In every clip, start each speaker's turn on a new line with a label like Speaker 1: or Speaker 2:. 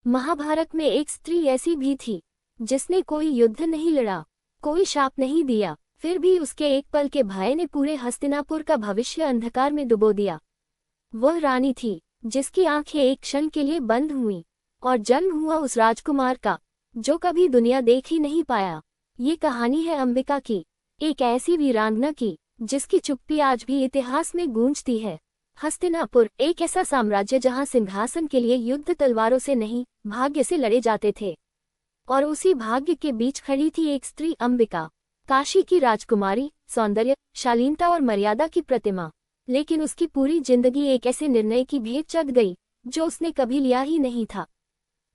Speaker 1: महाभारत में एक स्त्री ऐसी भी थी जिसने कोई युद्ध नहीं लड़ा, कोई शाप नहीं दिया, फिर भी उसके एक पल के भय ने पूरे हस्तिनापुर का भविष्य अंधकार में डुबो दिया। वह रानी थी जिसकी आंखें एक क्षण के लिए बंद हुईं और जन्म हुआ उस राजकुमार का जो कभी दुनिया देख ही नहीं पाया। ये कहानी है अंबिका की, एक ऐसी वीरांगना की जिसकी चुप्पी आज भी इतिहास में गूंजती है। हस्तिनापुर एक ऐसा साम्राज्य जहां सिंहासन के लिए युद्ध तलवारों से नहीं, भाग्य से लड़े जाते थे। और उसी भाग्य के बीच खड़ी थी एक स्त्री, अंबिका, काशी की राजकुमारी, सौंदर्य, शालीनता और मर्यादा की प्रतिमा। लेकिन उसकी पूरी जिंदगी एक ऐसे निर्णय की भेंट चढ़ गई जो उसने कभी लिया ही नहीं था।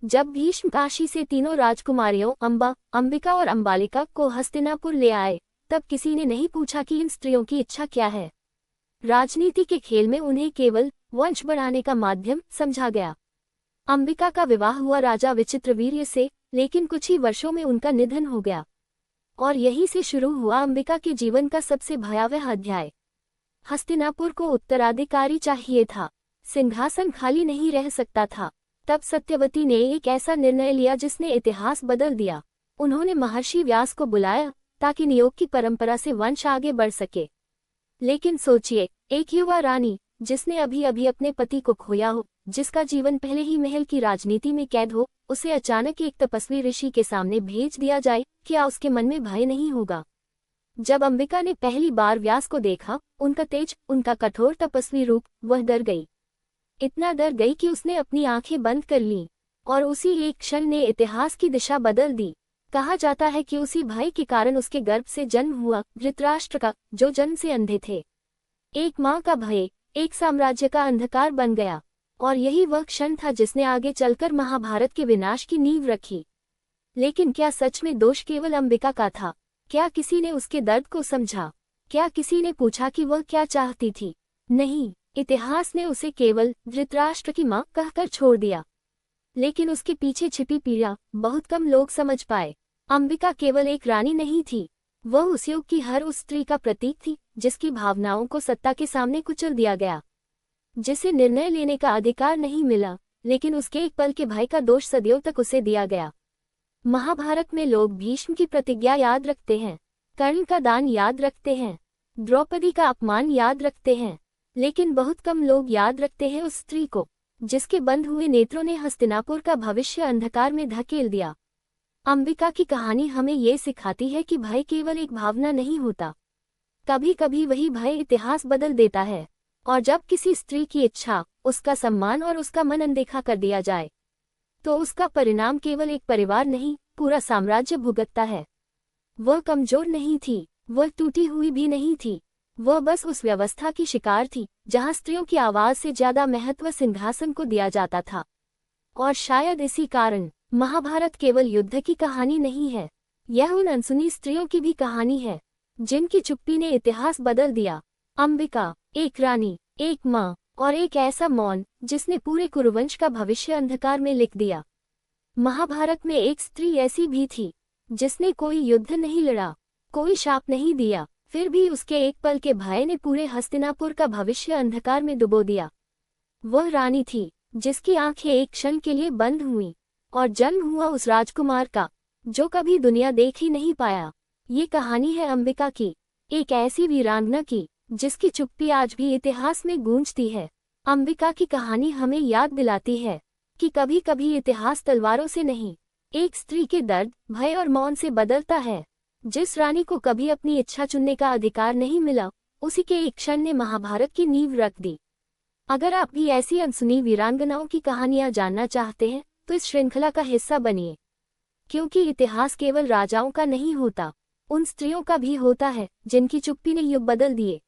Speaker 1: जब भीष्म काशी से तीनों राजकुमारियों अंबा, अंबिका और अंबालिका को हस्तिनापुर ले आए, तब किसी ने नहीं पूछा कि इन स्त्रियों की इच्छा क्या है। राजनीति के खेल में उन्हें केवल वंश बढ़ाने का माध्यम समझा गया। अंबिका का विवाह हुआ राजा विचित्रवीर्य से, लेकिन कुछ ही वर्षों में उनका निधन हो गया और यहीं से शुरू हुआ अंबिका के जीवन का सबसे भयावह अध्याय। हस्तिनापुर को उत्तराधिकारी चाहिए था, सिंहासन खाली नहीं रह सकता था। तब सत्यवती ने एक ऐसा निर्णय लिया जिसने इतिहास बदल दिया। उन्होंने महर्षि व्यास को बुलाया ताकि नियोग की परंपरा से वंश आगे बढ़ सके। लेकिन सोचिए, एक युवा रानी जिसने अभी अभी अपने पति को खोया हो, जिसका जीवन पहले ही महल की राजनीति में कैद हो, उसे अचानक एक तपस्वी ऋषि के सामने भेज दिया जाए, क्या उसके मन में भय नहीं होगा? जब अंबिका ने पहली बार व्यास को देखा, उनका तेज, उनका कठोर तपस्वी रूप, वह डर गई। इतना डर गई कि उसने अपनी आंखें बंद कर लीं और उसी एक क्षण ने इतिहास की दिशा बदल दी। कहा जाता है कि उसी भय के कारण उसके गर्भ से जन्म हुआ धृतराष्ट्र का, जो जन्म से अंधे थे। एक माँ का भय एक साम्राज्य का अंधकार बन गया और यही वह क्षण था जिसने आगे चलकर महाभारत के विनाश की नींव रखी। लेकिन क्या सच में दोष केवल अंबिका का था? क्या किसी ने उसके दर्द को समझा? क्या किसी ने पूछा कि वह क्या चाहती थी? नहीं, इतिहास ने उसे केवल धृतराष्ट्र की माँ कहकर छोड़ दिया। लेकिन उसके पीछे छिपी पीड़ा बहुत कम लोग समझ पाए। अंबिका केवल एक रानी नहीं थी, वह उस युग की हर उस स्त्री का प्रतीक थी जिसकी भावनाओं को सत्ता के सामने कुचल दिया गया, जिसे निर्णय लेने का अधिकार नहीं मिला, लेकिन उसके एक पल के भय का दोष सदियों तक उसे दिया गया। महाभारत में लोग भीष्म की प्रतिज्ञा याद रखते हैं, कर्ण का दान याद रखते हैं, द्रौपदी का अपमान याद रखते हैं, लेकिन बहुत कम लोग याद रखते हैं उस स्त्री को जिसके बंद हुए नेत्रों ने हस्तिनापुर का भविष्य अंधकार में धकेल दिया। अंबिका की कहानी हमें ये सिखाती है कि भय केवल एक भावना नहीं होता, कभी कभी वही भय इतिहास बदल देता है। और जब किसी स्त्री की इच्छा, उसका सम्मान और उसका मन अनदेखा कर दिया जाए, तो उसका परिणाम केवल एक परिवार नहीं, पूरा साम्राज्य भुगतता है। वह कमजोर नहीं थी, वह टूटी हुई भी नहीं थी, वह बस उस व्यवस्था की शिकार थी जहां स्त्रियों की आवाज से ज्यादा महत्व सिंहासन को दिया जाता था। और शायद इसी कारण महाभारत केवल युद्ध की कहानी नहीं है, यह उन अनसुनी स्त्रियों की भी कहानी है जिनकी चुप्पी ने इतिहास बदल दिया। अंबिका, एक रानी, एक माँ और एक ऐसा मौन जिसने पूरे कुरुवंश का भविष्य अंधकार में लिख दिया। महाभारत में एक स्त्री ऐसी भी थी जिसने कोई युद्ध नहीं लड़ा, कोई शाप नहीं दिया, फिर भी उसके एक पल के भय ने पूरे हस्तिनापुर का भविष्य अंधकार में डुबो दिया। वह रानी थी जिसकी आंखें एक क्षण के लिए बंद हुईं और जन्म हुआ उस राजकुमार का जो कभी दुनिया देख ही नहीं पाया। ये कहानी है अंबिका की, एक ऐसी वीरांगना की जिसकी चुप्पी आज भी इतिहास में गूंजती है। अंबिका की कहानी हमें याद दिलाती है कि कभी कभी इतिहास तलवारों से नहीं, एक स्त्री के दर्द, भय और मौन से बदलता है। जिस रानी को कभी अपनी इच्छा चुनने का अधिकार नहीं मिला, उसी के एक क्षण ने महाभारत की नींव रख दी। अगर आप भी ऐसी अनसुनी वीरांगनाओं की कहानियां जानना चाहते हैं तो इस श्रृंखला का हिस्सा बनिए, क्योंकि इतिहास केवल राजाओं का नहीं होता, उन स्त्रियों का भी होता है जिनकी चुप्पी ने युग बदल दिए।